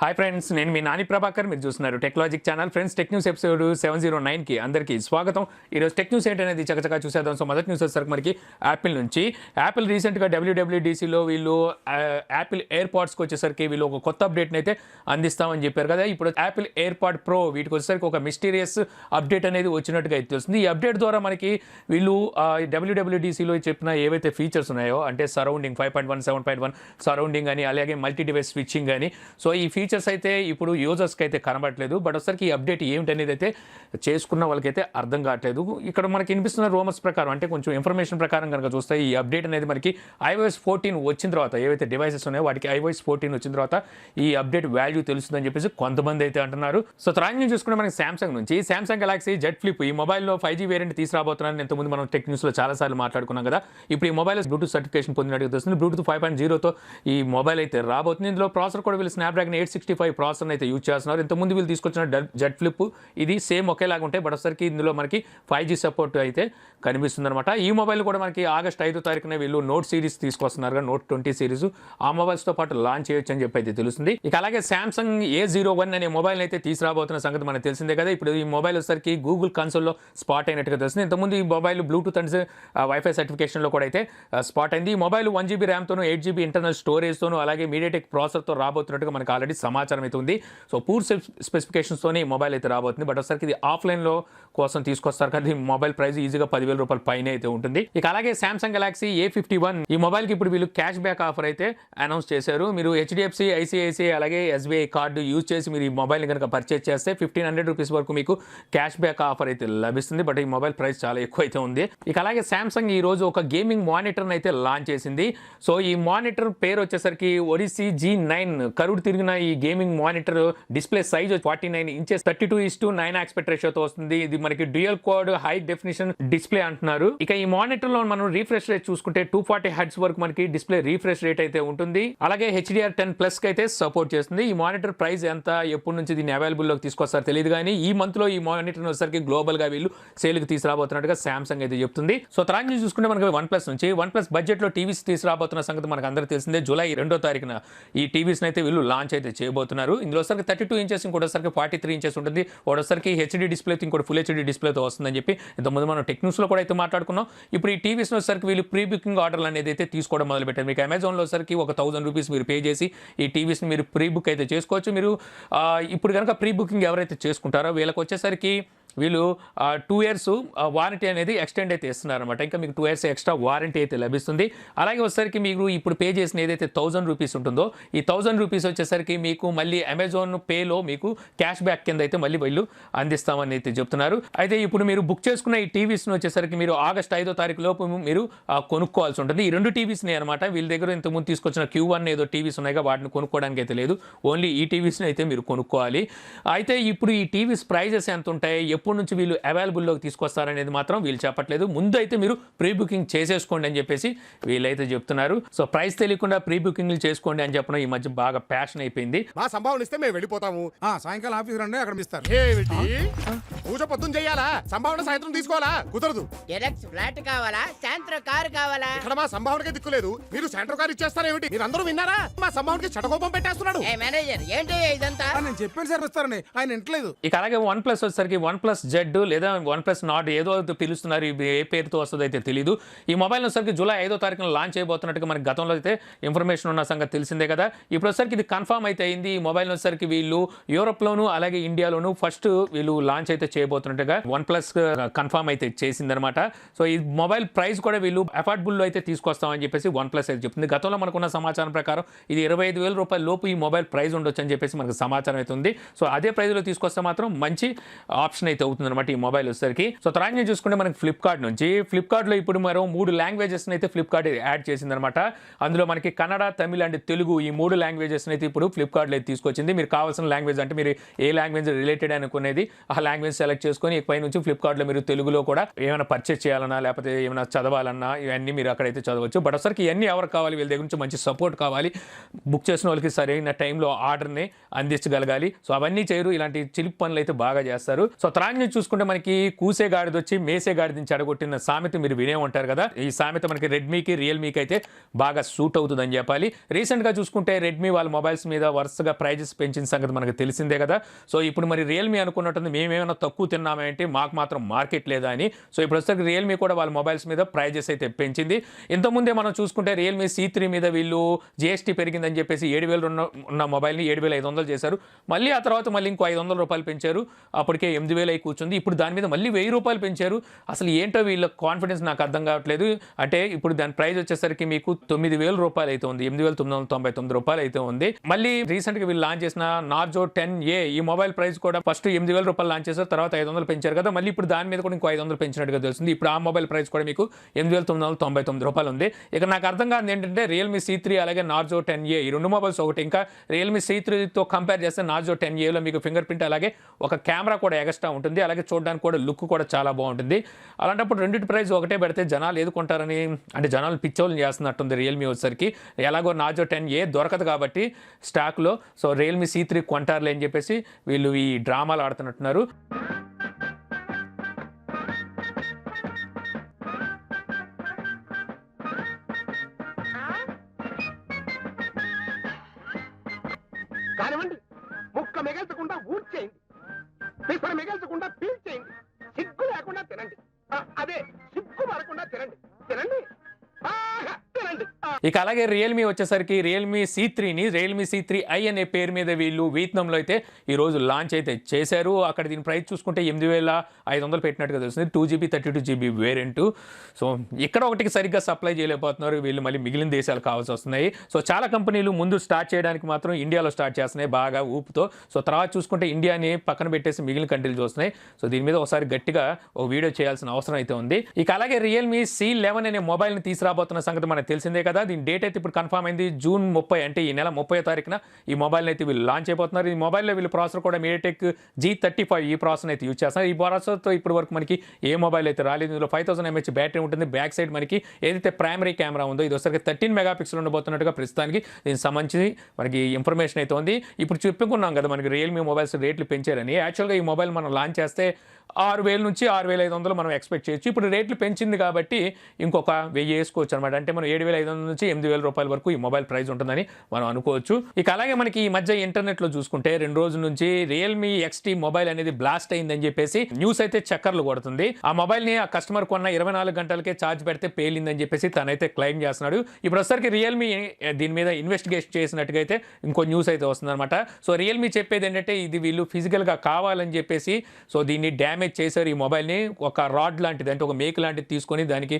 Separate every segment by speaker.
Speaker 1: Hi friends, నేను మీ నాని ప్రభాకర్. మీరు చూస్తున్నారు Technologic channel. Friends, tech news episode 709కి అందరికీ స్వాగతం. ఈరోజు టెక్ న్యూస్ ఏంటనేది చకచకా చూసేద్దాం. సో మొదటి న్యూస్ వచ్చేసరికి మనకి యాపిల్ నుంచి. యాపిల్ రీసెంట్గా WWDCలో వీళ్ళు యాపిల్ ఎయిర్పాడ్స్కి వచ్చేసరికి వీళ్ళు ఒక కొత్త అప్డేట్ని అయితే అందిస్తామని చెప్పారు కదా. ఇప్పుడు యాపిల్ ఎయిర్పాడ్ ప్రో వీటికి వచ్చేసరికి ఒక మిస్టీరియస్ అప్డేట్ అనేది వచ్చినట్టుగా అయితే తెలుస్తుంది. ఈ అప్డేట్ ద్వారా మనకి వీళ్ళు WWDCలో చెప్పిన ఏవైతే ఫీచర్స్ ఉన్నాయో, అంటే సరౌండింగ్ 5.1, 7.1 సరౌండింగ్ అని, అలాగే మల్టీ డివైస్ స్విచ్చింగ్ అని, సో ఈ ఫీచర్స్ అయితే ఇప్పుడు యూజర్స్కి అయితే కనబడట్లేదు. బట్ ఒకసారికి ఈ అప్డేట్ ఏమిటి అనేది అయితే చేసుకున్న వాళ్ళకైతే అర్థం కావట్లేదు. ఇక్కడ మనకి వినిపిస్తున్న రూమర్స్ ప్రకారం, అంటే కొంచెం ఇన్ఫర్మేషన్ ప్రకారం కనుక చూస్తే, ఈ అప్డేట్ అనేది మనకి iOS 14 వచ్చిన తర్వాత, ఏవైతే డివైసెస్ ఉన్నాయో వాటికి iOS 14 వచ్చిన తర్వాత ఈ అప్డేట్ వాల్యూ తెలుస్తుందని చెప్పేసి కొంతమంది అయితే అంటున్నారు. సో తర్వాత చూసుకుంటే మనకి సామ్సంగ్ నుంచి సామ్సంగ్ గెలాక్సీ జెడ్ ఫ్లిప్ ఈ మొబైల్లో 5G వేరియంట్ తీసుకురాబోతున్నారని ఇంతకుముందు మనం టెక్ న్యూస్లో చాలాసార్లు మాట్లాడుకున్నాం కదా. ఇప్పుడు ఈ మొబైల్ బ్లూటూత్ సర్టిఫికేషన్ పొందినట్టుగా తెలుస్తుంది. బ్లూటూత్ 5.0తో ఈ మొబైల్ అయితే రాబోతుంది. ఇందులో ప్రాసెసర్ కూడా వీళ్ళు స్నాప్డ్రాగన్ 865 ప్రాసెసర్ అయితే యూజ్ చేస్తున్నారు. ఇంతకుముందు వీళ్ళు తీసుకొచ్చిన జెడ్ ఫ్లిప్ ఇది సేమ్ ఒకేలాగా ఉంటాయి. బట్ ఒకసారికి ఇందులో మనకి 5G సపోర్ట్ అయితే కనిపిస్తుంది అనమాట. ఈ మొబైల్ కూడా మనకి ఆగస్ట్ 5వ తారీఖున వీళ్ళు నోట్ సిరీస్ తీసుకొస్తున్నారు, నోట్ 20 సిరీస్. ఆ మొబైల్స్తో పాటు లాంచ్ చేయొచ్చు అని చెప్పి అయితే తెలుస్తుంది. ఇక అలాగే సామ్సంగ్ A01 అనే మొబైల్ అయితే తీసుకురాబోతున్న సంగతి మనకు తెలిసిందే కదా. ఇప్పుడు ఈ మొబైల్ వచ్చేసరికి గూగుల్ కన్సోల్లో స్పాట్ అయినట్టుగా తెలుస్తుంది. ఇంతకుముందు ఈ మొబైల్ బ్లూటూత్ అండ్ వైఫై సర్టిఫికేషన్లో కూడా అయితే స్పాట్ అయింది. ఈ మొబైల్ 1GB ర్యామ్తోనూ 8GB ఇంటర్నల్ స్టోరేజ్తోనూ అలాగే మీడియాటెక్ ప్రాసెసర్తో రాబోతున్నట్టుగా మనకు ఆల్రెడీ సమాచారం అయితే ఉంది. సో పూర్తి స్పెసిఫికేషన్స్తోనే ఈ మొబైల్ అయితే రాబోతుంది. బట్ ఒకసారికి ఇది ఆఫ్లైన్లో కోసం తీసుకొస్తారు కదా. ఈ మొబైల్ ప్రైస్ ఈజీగా 10,000 రూపాయల పైన అయితే ఉంటుంది. ఇక అలాగే సామ్సంగ్ గెలాక్సీ A51 ఈ మొబైల్కి ఇప్పుడు వీళ్ళు క్యాష్ బ్యాక్ ఆఫర్ అయితే అనౌన్స్ చేశారు. మీరు HDFC, ICICI అలాగే SBI కార్డు యూజ్ చేసి మీరు ఈ మొబైల్ని కనుక పర్చేజ్ చేస్తే 1,500 రూపీస్ వరకు మీకు క్యాష్ బ్యాక్ ఆఫర్ అయితే లభిస్తుంది. బట్ ఈ మొబైల్ ప్రైస్ చాలా ఎక్కువ అయితే ఉంది. ఇక అలాగే సామ్సంగ్ ఈ రోజు ఒక గేమింగ్ మానిటర్ని అయితే లాంచ్ చేసింది. సో ఈ మానిటర్ పేరు వచ్చేసరికి ఒడిసీ G9. కరుడు తిరిగిన ఈ gaming monitor display size 49 inches 32:9 aspect రేషియోతో వస్తుంది. ఇది మనకి dual quad high definition display అంటున్నారు. ఇక ఈ మానిటర్ లో మనం రీఫ్రెష్ రేట్ చూసుకుంటే 240 హెర్ట్జ్ వరకు మనకి డిస్ప్లే రీఫ్రెష్ రేట్ అయితే ఉంటుంది. అలాగే HDR10+ కి అయితే సపోర్ట్ చేస్తుంది. ఈ మానిటర్ ప్రైస్ ఎంత, ఎప్పటి నుంచి దీన్ని అవైలబుల్ లోకి తీసుకొస్తారు తెలియదు, కానీ ఈ మంత్ లో ఈ మానిటర్ వచ్చేసరికి గ్లోబల్ గా వీళ్ళు సేల్ కి తీసుకురాబోతున్నట్టుగా సామ్సంగ్ అయితే చెప్తుంది. సో తర్వాత చూసుకుంటే మనకి OnePlus నుంచి OnePlus బడ్జెట్ లో టీవీస్ తీసుకురాబోతున్న సంగతి మనకు అందరికీ తెలిసిందే. జూలై 2వ తారీఖున ఈ టీవీస్ అయితే వీళ్ళు లాంచ్ అయితే చేయబోతున్నారు. ఇందులో సరికి 32 ఇంచెస్, ఇంకోటిసరికి 43 ఇంచెస్ ఉంటుంది. ఒకటోసరికి HD డిస్ప్లే, ఇంకోటి ఫుల్ HD డిస్ప్లేతో వస్తుందని చెప్పి ఇంతకుముందు మనం టెక్ న్యూస్లో కూడా అయితే మాట్లాడుకున్నాం. ఇప్పుడు ఈ టీవీస్లో వచ్చేసరికి వీళ్ళు ప్రీ బుకింగ్ ఆర్డర్లు అనేది అయితే తీసుకోవడం మొదలుపెట్టారు. మీకు అమెజాన్లో వచ్చేసరికి ఒక 1000 రూపీస్ మీరు పే చేసి ఈ టీవీస్ని మీరు ప్రీ బుక్ అయితే చేసుకోవచ్చు. మీరు ఇప్పుడు కనుక ప్రీ బుకింగ్ ఎవరైతే చేసుకుంటారో వీళ్ళకి వచ్చేసరికి వీళ్ళు 2 years వారంటీ అనేది ఎక్స్టెండ్ అయితే ఇస్తున్నారనమాట. ఇంకా మీకు 2 years ఎక్స్ట్రా వారంటీ అయితే లభిస్తుంది. అలాగే వచ్చేసరికి మీరు ఇప్పుడు పే చేసిన ఏదైతే 1000 రూపీస్ ఉంటుందో, ఈ 1000 రూపీస్ వచ్చేసరికి మీకు మళ్ళీ అమెజాన్ పేలో మీకు క్యాష్ బ్యాక్ కింద అయితే మళ్ళీ వీళ్ళు అందిస్తామని అయితే చెప్తున్నారు. అయితే ఇప్పుడు మీరు బుక్ చేసుకున్న ఈ టీవీస్ని వచ్చేసరికి మీరు ఆగస్ట్ 5వ తారీఖు లోపు మీరు కొనుక్కోవాల్సి ఉంటుంది. ఈ 2 టీవీస్ని అనమాట. వీళ్ళ దగ్గర ఇంతకుముందు తీసుకొచ్చిన Q1 ఏదో టీవీస్ ఉన్నాయిగా, వాటిని కొనుక్కోవడానికి అయితే లేదు. ఓన్లీ ఈ టీవీస్ని అయితే మీరు కొనుక్కోవాలి. అయితే ఇప్పుడు ఈ టీవీస్ ప్రైజెస్ ఎంత ఉంటాయి, ఎప్పటి నుంచి వీళ్ళు అవైలబుల్లోకి తీసుకొస్తారనేది మాత్రం వీళ్ళు చెప్పట్లేదు. ముందు అయితే మీరు ప్రీ బుకింగ్ చేసేసుకోండి అని చెప్పేసి వీళ్ళైతే చెప్తున్నారు. సో ప్రైస్ తెలియకుండా ప్రీ బుకింగ్లు చేసుకోండి అని చెప్పడం ఈ మధ్య బాగా ప్యాషన్ అయిపోయింది.
Speaker 2: మా సంభావన ఇస్తే మేము వెళ్ళిపోతాము.
Speaker 3: సాయంకాలం ఆఫీస్ రండి, అక్కడ ఇస్తారు.
Speaker 2: పూజ పొద్దున చెయ్యాలా, సంభావన సాయంత్రం తీసుకోవాలా? కుదరదు.
Speaker 4: డైరెక్ట్ ఫ్లాట్ కావాలా, సాయంత్రం కారు కావాలా?
Speaker 2: ఇక్కడ మా సంభావనకే దిక్కులేదు, మీరు సెంటర్ కార్ ఇచ్చేస్తారేమిటి? మీరు అందరూ విన్నారా? మా సంభావనకి చటకోపం పెట్టేస్తున్నాడు.
Speaker 4: ఏ మేనేజర్, ఏంటి ఇదంతా?
Speaker 3: నేను చెప్పాను సార్ ఇస్తారని, ఆయన ఇంట్లేదు.
Speaker 1: ఇక అలాగే OnePlus వచ్చేసరికి OnePlus Z లేదా OnePlus Nord ఏదో పిలుస్తున్నారు. ఏ పేరుతో వస్తుందో అయితే తెలియదు. ఈ మొబైల్ వచ్చేసరికి జూలై 5వ తారీఖున లాంచ్ అయిపోతున్నట్టుగా మనకి గతంలో అయితే ఇన్ఫర్మేషన్ ఉన్న సంగతి తెలిసిందే కదా. ఇప్పుడు వచ్చేసరికి ఇది కన్ఫర్మ్ అయితే అయింది. ఈ మొబైల్ వచ్చేసరికి వీళ్ళు యూరోప్లోను అలాగే ఇండియాలోను ఫస్ట్ వీళ్ళు లాంచ్ అయితే చేయబోతున్నట్టుగా OnePlus కన్ఫర్మ్ అయితే చేసిందనమాట. సో ఈ మొబైల్ ప్రైస్ కూడా వీళ్ళు అఫోర్డబుల్లో అయితే తీసుకొస్తామని చెప్పేసి OnePlus అయితే చెప్తుంది. గతంలో మనకున్న సమాచారం ప్రకారం ఇది 25,000 రూపాయల లోపు ఈ మొబైల్ ప్రైస్ ఉండొచ్చు అని చెప్పేసి మనకు సమాచారం అయితే ఉంది. సో అదే ప్రైస్లో తీసుకొస్తే మాత్రం మంచి ఆప్షన్ అయితే అవుతుంది అనమాట ఈ మొబైల్ వచ్చేసరికి. సో తర్వాత చూసుకుంటే మనకి ఫ్లిప్కార్ట్ నుంచి, ఫ్లిప్కార్ట్లో ఇప్పుడు మరో 3 లాంగ్వేజెస్ అయితే ఫ్లిప్కార్ట్ యాడ్ చేసిందనమాట. అందులో మనకి కన్నడ, తమిళ్ అండ్ తెలుగు ఈ 3 లాంగ్వేజెస్ అయితే ఇప్పుడు ఫ్లిప్కార్ట్లో అయితే తీసుకొచ్చింది. మీరు కావాల్సిన లాంగ్వేజ్ అంటే మీరు ఏ లాంగ్వేజ్ రిలేటెడ్ అనుకునేది ఆ లాంగ్వేజ్ సెలెక్ట్ చేసుకొని పై నుంచి ఫ్లిప్కార్ట్లో మీరు తెలుగులో కూడా ఏమైనా పర్చేస్ చేయాలన్నా లేకపోతే ఏమైనా చదవాలన్నా ఇవన్నీ మీరు అక్కడైతే చదవచ్చు. బట్ ఒకసారికి ఇవన్నీ ఎవరికి కావాలి, వీళ్ళ దగ్గర నుంచి మంచి సపోర్ట్ కావాలి. బుక్ చేసిన వాళ్ళకి సరైన టైంలో ఆర్డర్ని అందించగలగాలి. సో అవన్నీ చేయరు, ఇలాంటి చిలిపి పనులు అయితే బాగా చేస్తారు. సో తర్వాత ట్రాంజ్ చూసుకుంటే మనకి కూసే గాడిద వచ్చి మేసే గాడిదని చెడగొట్టిన సామెత మీరు వినే ఉంటారు కదా. ఈ సామెత మనకి రెడ్మీకి రియల్మీకి అయితే బాగా సూట్ అవుతుందని చెప్పాలి. రీసెంట్గా చూసుకుంటే రెడ్మీ వాళ్ళ మొబైల్స్ మీద వరుసగా ప్రైజెస్ పెంచిన సంగతి మనకు తెలిసిందే కదా. సో ఇప్పుడు మరి రియల్మీ అనుకున్నట్టుంది మేమేమైనా తక్కువ తిన్నామేంటి, మాకు మాత్రం మార్కెట్ లేదా అని. సో ఇప్పుడు వచ్చేసరికి రియల్మీ కూడా వాళ్ళ మొబైల్స్ మీద ప్రైజెస్ అయితే పెంచింది. ఇంతకుముందే మనం చూసుకుంటే రియల్మీ C3 మీద వీళ్ళు GST పెరిగిందని చెప్పేసి 7,000 ఉన్న మొబైల్ని 7,500 చేశారు. మళ్ళీ ఆ తర్వాత మళ్ళీ ఇంకో 500 రూపాయలు పెంచారు. అప్పటికే 8,000 అయి కూర్చుంది. ఇప్పుడు దాని మీద మళ్ళీ 1,000 రూపాయలు పెంచారు. అసలు ఏంటో వీళ్ళ కాన్ఫిడెన్స్ నాకు అర్థం కావట్లేదు. అంటే ఇప్పుడు దాని ప్రైస్ వచ్చేసరికి మీకు 9,000 రూపాయలు అయితే ఉంది, 8,999 రూపాయలు అయితే ఉంది. మళ్ళీ రీసెంట్గా వీళ్ళు లాంచ్ చేసిన నార్జో 10A ఈ మొబైల్ ప్రైస్ కూడా ఫస్ట్ 8,000 రూపాయలు లాంచ్ చేశారు, తర్వాత 500 పెంచారు కదా. మళ్ళీ ఇప్పుడు దాని మీద కూడా ఇంకో 500 పెంచినట్టుగా తెలుస్తుంది. ఇప్పుడు ఆ మొబైల్ ప్రైస్ కూడా మీకు 8,999 రూపాయలు ఉంది. ఇక నాకు అర్థం కాదు ఏంటంటే రియల్మీ C3 అలాగే నార్జో 10A ఈ రెండు మొబైల్స్ ఒకటి. ఇంకా రియల్మీ C3తో కంపేర్ చేస్తే నార్జో 10Aలో మీకు ఫింగర్ ప్రింట్ అలాగే ఒక కెమెరా కూడా ఎక్స్ట్రా ఉంటుంది, అలాగే చూడడానికి కూడా లుక్ కూడా చాలా బాగుంటుంది. అలాంటప్పుడు రెండింటి ప్రైస్ ఒకటే పెడితే జనాలు ఎదుకుంటారని, అంటే జనాలు పిచ్చోళ్ళు చేస్తున్నట్టుంది రియల్మీ వచ్చేసరికి. ఎలాగో నార్జో 10A దొరకదు కాబట్టి స్టాక్లో, సో రియల్మీ C3 కొంటారులే అని చెప్పేసి వీళ్ళు ఈ డ్రామాలు ఆడుతున్నట్టున్నారు.
Speaker 2: కానివ్వండి, ముక్క మిగల్చకుండా ఊడ్చేయండి, పిసర మిగల్చకుండా పీల్చేయండి, సిగ్గు లేకుండా తినండి. అదే సిగ్గు పడకుండా తినండి, తినండి, బాగా తినండి.
Speaker 1: ఇక అలాగే రియల్మీ వచ్చేసరికి రియల్మీ C3ని రియల్మీ C3i అనే పేరు మీద వీళ్ళు వియత్నాంలో అయితే ఈరోజు లాంచ్ అయితే చేశారు. అక్కడ దీని ప్రైస్ చూసుకుంటే 8,500 పెట్టినట్టుగా తెలుస్తుంది. 2GB 32GB variant. సో ఇక్కడ ఒకటికి సరిగ్గా సప్లై చేయలేకపోతున్నారు వీళ్ళు, మళ్ళీ మిగిలిన దేశాలు కావాల్సి వస్తున్నాయి. సో చాలా కంపెనీలు ముందు స్టార్ట్ చేయడానికి మాత్రం ఇండియాలో స్టార్ట్ చేస్తున్నాయి బాగా ఊపుతో. సో తర్వాత చూసుకుంటే ఇండియాని పక్కన పెట్టేసి మిగిలిన కంట్రీలు చూస్తున్నాయి. సో దీని మీద ఒకసారి గట్టిగా ఓ వీడియో చేయాల్సిన అవసరం అయితే ఉంది. ఇక అలాగే రియల్మీ C11 అనే మొబైల్ని తీసుకురాబోతున్న సంగతి మనకు తెలిసిందే కదా. దీని డేట్ అయితే ఇప్పుడు కన్ఫర్మ్ అయింది. జూన్ 30 అంటే ఈ నెల 30వ తారీఖున ఈ మొబైల్ని అయితే వీళ్ళు లాంచ్ అయిపోతున్నారు. ఈ మొబైల్లో వీళ్ళు ప్రాసెసర్ కూడా MediaTek G35 ఈ ప్రాసెసర్ అయితే యూజ్ చేస్తున్నారు. ఈ ప్రాసెసర్తో ఇప్పటి వరకు మనకి ఏ మొబైల్ అయితే రాలేదు. ఇందులో 5000 mAh బ్యాటరీ ఉంటుంది. బ్యాక్ సైడ్ మనకి ఏదైతే ప్రైమరీ కెమెరా ఉందో ఇది ఒకసారి 13 మెగాపిక్సెల్ ఉండబోతున్నట్టుగా ప్రస్తుతానికి దీనికి సంబంధించి మనకి ఇన్ఫర్మేషన్ అయితే ఉంది. ఇప్పుడు చెప్పుకున్నాం కదా మనకి రియల్మీ మొబైల్స్ రేట్లు పెంచారని. యాక్చువల్గా ఈ మొబైల్ మనం లాంచ్ చేస్తే 6,000 నుంచి 6,500 మనం ఎక్స్పెక్ట్ చేయొచ్చు. ఇప్పుడు రేట్లు పెంచింది కాబట్టి ఇంకొక 1,000 వేసుకోవచ్చు అనమాట. అంటే మనం 7,500 నుంచి 8,000 రూపాయల వరకు ఈ మొబైల్ ప్రైస్ ఉంటుందని మనం అనుకోవచ్చు. ఇక అలాగే మనకి ఈ మధ్య ఇంటర్నెట్లో చూసుకుంటే 2 రోజుల నుంచి రియల్మీ XT మొబైల్ అనేది బ్లాస్ట్ అయిందని చెప్పేసి న్యూస్ అయితే చక్కర్లు కొడుతుంది. ఆ మొబైల్ని ఆ కస్టమర్ కొన్న 24 గంటలకే ఛార్జ్ పెడితే పేలిందని చెప్పేసి తనైతే క్లెయిమ్ చేస్తున్నాడు. ఇప్పుడు ఒకసారికి రియల్మీ దీని మీద ఇన్వెస్టిగేషన్ చేసినట్టుగా అయితే ఇంకో న్యూస్ అయితే వస్తుందన్నమాట. సో రియల్మీ చెప్పేది ఏంటంటే ఇది వీళ్ళు ఫిజికల్గా కావాలని చెప్పేసి సో దీన్ని డ్యామేజ్ చేశారు. ఈ మొబైల్ని ఒక రాడ్ లాంటిది అంటే ఒక మేక్ లాంటిది తీసుకొని దానికి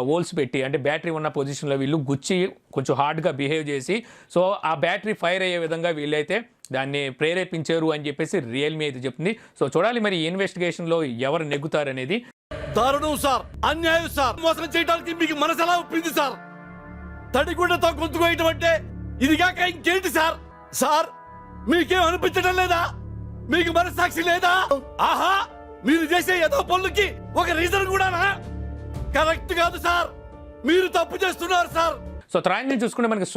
Speaker 1: హోల్స్ పెట్టి అంటే బ్యాటరీ ఉన్న పొజిషన్లో వీళ్ళు గుచ్చి కొంచెం హార్డ్గా బిహేవ్ చేసి సో ఆ బ్యాటరీ ఫైర్ అయ్యే విధంగా వీళ్ళైతే దాన్ని ప్రేరేపించారు అని చెప్పేసి రియల్మీ అయితే చెప్తుంది. సో చూడాలి మరి ఈ ఇన్వెస్టిగేషన్లో ఎవరు నెగ్గుతారనేది.
Speaker 5: దారుణం సార్, అన్యాయం సార్, మోసం చేయడానికి మీకు మనసు ఎలా ఒప్పింది సార్? తడిగుడ్డతో గొంతుకోయటం అంటే ఇది కాక ఇంకేంటి సార్? సార్ మీకేం అనిపించడం లేదా? మీకు మనసాక్షి లేదా? ఆహా, మీరు చేసే ఏదో పనులకి ఒక రీజన్ కూడానా? కరెక్ట్ కాదు సార్, మీరు తప్పు చేస్తున్నారు సార్.
Speaker 1: సో తర్వాత నుంచి చూసుకుంటే మనకి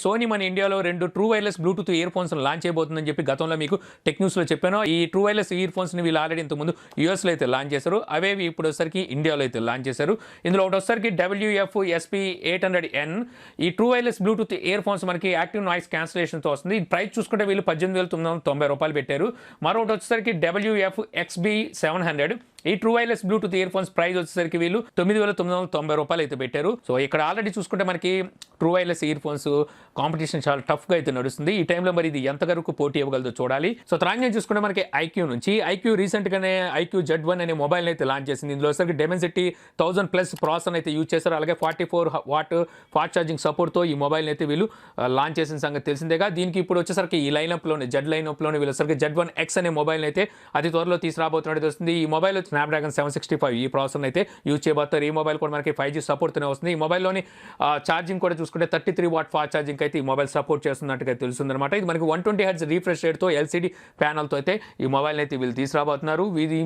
Speaker 1: సోనీ మన ఇండియాలో 2 true wireless bluetooth earphones launch చేయబోతుందని చెప్పి గతంలో మీకు టెక్ న్యూస్లో చెప్పాను. ఈ ట్రూ వైర్లెస్ ఇయర్ ఫోన్స్ని వీళ్ళు ఆల్రెడీ ఇంతకుముందు యూఎస్లో అయితే లాంచ్ చేశారు. అవేవి ఇప్పుడు వచ్చేసరికి ఇండియాలో అయితే లాంచ్ చేశారు. ఇందులో ఒకటి వచ్చేసరికి WF-SP800N ఈ true wireless bluetooth ear phones మనకి యాక్టివ్ నాయిస్ క్యాన్సిలేషన్తో వస్తుంది. ఈ ప్రైస్ చూసుకుంటే వీళ్ళు 18,990 రూపాయలు పెట్టారు. మరొకటి వచ్చేసరికి WF-XB700 ఈ true wireless bluetooth ear phones price వచ్చేసరికి వీళ్ళు 9,990 రూపాయలు అయితే పెట్టారు. సో ఇక్కడ ఆల్రెడీ చూసుకుంటే మనకి true wireless ear phones competition చాలా టఫ్గా అయితే నడుస్తుంది. ఈ టైంలో మరి ఇది ఎంతవరకు పోటీ ఇవ్వగలదో చూడాలి. సో తర్వాత చూసుకుంటే మనకి ఐక్యూ నుంచి రీసెంట్గానే IQ Z1 అనే మొబైల్ అయితే లాంచ్ చేసింది. ఇందులో వచ్చేసరికి Dimensity 1000+ ప్రాసెసర్ అయితే యూజ్ చేశారు. అలాగే 44 వాట్ ఫాస్ట్ ఛార్జింగ్ సపోర్ట్తో ఈ మొబైల్ అయితే వీళ్ళు లాంచ్ చేసిన సంగతి తెలిసిందేగా. దీనికి ఇప్పుడు వచ్చేసరికి ఈ లైనప్లోనే లైనప్లోనే వీళ్ళు వచ్చేసరికి Z1X అనే మొబైల్ అయితే అతి త్వరలో తీసుకురాబోతున్నట్టు వస్తుంది. ఈ మొబైల్ స్నాప్డ్రాగన్ 765 ఈ ప్రాసెసర్ అయితే యూజ్ చేయబోతారు. ఈ మొబైల్ కూడా మనకి 5G సపోర్ట్తోనే వస్తుంది. ఈ మొబైల్లోని ఛార్జింగ్ కూడా చూసుకుంటే 33 వాట్ ఫాస్ట్ ఛార్జింగ్ అయితే ఈ మొబైల్ సపోర్ట్ చేస్తున్నట్టుగా తెలుస్తుంది అనమాట. ఇది మనకి 120 Hz రీఫ్రెష్ రేట్తో LCD ప్యానల్తో అయితే ఈ మొబైల్ అయితే వీళ్ళు తీసుకురాబోతున్నారు. ఇది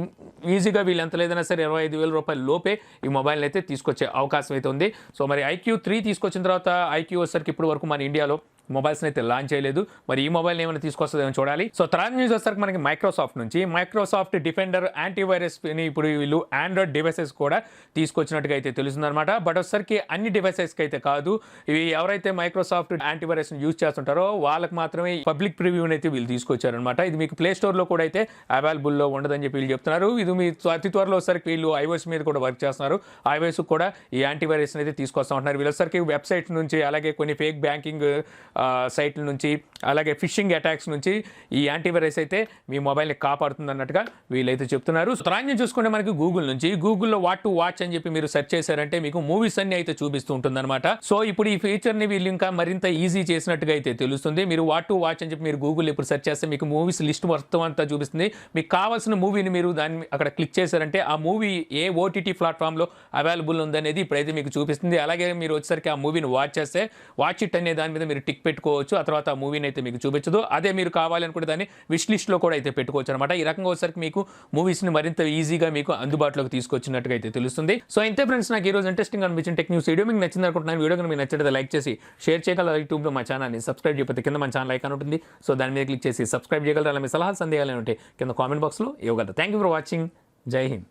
Speaker 1: ఈజీగా వీళ్ళు ఎంత లేదన్నా సరే 25,000 రూపాయల లోపే ఈ మొబైల్ అయితే తీసుకొచ్చే అవకాశం అయితే ఉంది. సో మరి IQ3 తీసుకొచ్చిన తర్వాత IQ వచ్చేసరికి ఇప్పుడు వరకు మన ఇండియాలో మొబైల్స్ అయితే లాంచ్ చేయలేదు. మరి ఈ మొబైల్ ఏమైనా తీసుకొస్తుందేమో చూడాలి. సో తర్వాత న్యూస్ వచ్చేసరికి మనకి మైక్రోసాఫ్ట్ నుంచి మైక్రోసాఫ్ట్ డిఫెండర్ యాంటీవైరస్ ని ఇప్పుడు వీళ్ళు ఆండ్రాయిడ్ డివైసెస్ కూడా తీసుకొచ్చినట్టుగా అయితే తెలుస్తుందన్నమాట. బట్ వచ్చేసరికి అన్ని డివైసెస్కి అయితే కాదు, ఇవి ఎవరైతే మైక్రోసాఫ్ట్ యాంటీవైరస్ యూజ్ చేస్తుంటారో వాళ్ళకి మాత్రమే పబ్లిక్ ప్రివ్యూని అయితే వీళ్ళు తీసుకొచ్చారనమాట. ఇది మీకు ప్లే స్టోర్లో కూడా అయితే అవైలబుల్లో ఉండదని చెప్పి వీళ్ళు చెప్తున్నారు. ఇది మీ అతి త్వరలో వచ్చేసరికి వీళ్ళు iOS మీద కూడా వర్క్ చేస్తున్నారు. iOS కూడా ఈ యాంటీవైరస్ అయితే తీసుకొస్తా ఉంటున్నారు. వీళ్ళొసరికి వెబ్సైట్ నుంచి, అలాగే కొన్ని ఫేక్ బ్యాంకింగ్ సైట్ల నుంచి, అలాగే ఫిషింగ్ అటాక్స్ నుంచి ఈ యాంటీవైరస్ అయితే మీ మొబైల్ని కాపాడుతుంది అన్నట్టుగా వీళ్ళైతే చెప్తున్నారు. సో తర్వాత చూసుకుంటే మనకి గూగుల్ నుంచి, గూగుల్లో వాట్ టు వాచ్ అని చెప్పి మీరు సెర్చ్ చేశారంటే మీకు మూవీస్ అన్ని అయితే చూపిస్తూ ఉంటుందన్నమాట. సో ఇప్పుడు ఈ ఫీచర్ని వీళ్ళు ఇంకా మరింత ఈజీ చేసినట్టుగా అయితే తెలుస్తుంది. మీరు వాట్ టు వాచ్ అని చెప్పి మీరు గూగుల్ ఇప్పుడు సెర్చ్ చేస్తే మీకు మూవీస్ లిస్ట్ మొత్తం అంతా చూపిస్తుంది. మీకు కావాల్సిన మూవీని మీరు దాన్ని అక్కడ క్లిక్ చేశారంటే ఆ మూవీ ఏ ఓటీటీ ప్లాట్ఫామ్లో అవైలబుల్ ఉందనేది ఇప్పుడైతే మీకు చూపిస్తుంది. అలాగే మీరు వచ్చేసరికి ఆ మూవీని వాచ్ చేస్తే వాచ్ ఇట్ అనే దాని మీద మీరు టిక్ పెట్టుకోవచ్చు. ఆ తర్వాత ఆ మూవీని అయితే మీకు చూపించదు. అదే మీరు కావాలనుకుంటే దాన్ని విష్ లిస్ట్లో కూడా అయితే పెట్టుకోవచ్చు అనమాట. ఈ రకంగా వచ్చేసరికి మీకు మూవీస్ని మరింత ఈజీగా మీకు అందుబాటులోకి తీసుకొచ్చినట్టుగా అయితే తెలుస్తుంది. సో ఇంతే ఫ్రెండ్స్, నాకు ఈ రోజు ఇంట్రెస్టింగ్ అనిపించిన టెక్ న్యూస్ వీడియో మీకు నచ్చింది అనుకుంటున్నాను. వీడియో కనుక మీకు నచ్చితే లైక్ చేసి షేర్ చేయగలరు. యూట్యూబ్లో మా ఛానల్ని సబ్స్క్రైబ్ చేయకపోతే కింద మన ఛానల్ ఐకాన్ ఉంటుంది. సో దాని మీద క్లిక్ చేసి సబ్స్క్రైబ్ చేయగలరు. అలా మీ సలహాలు సందేహాలు ఉంటే కింద కామెంట్ బాక్స్లో ఇవ్వగలరు. Thank you for watching. జై హింద్.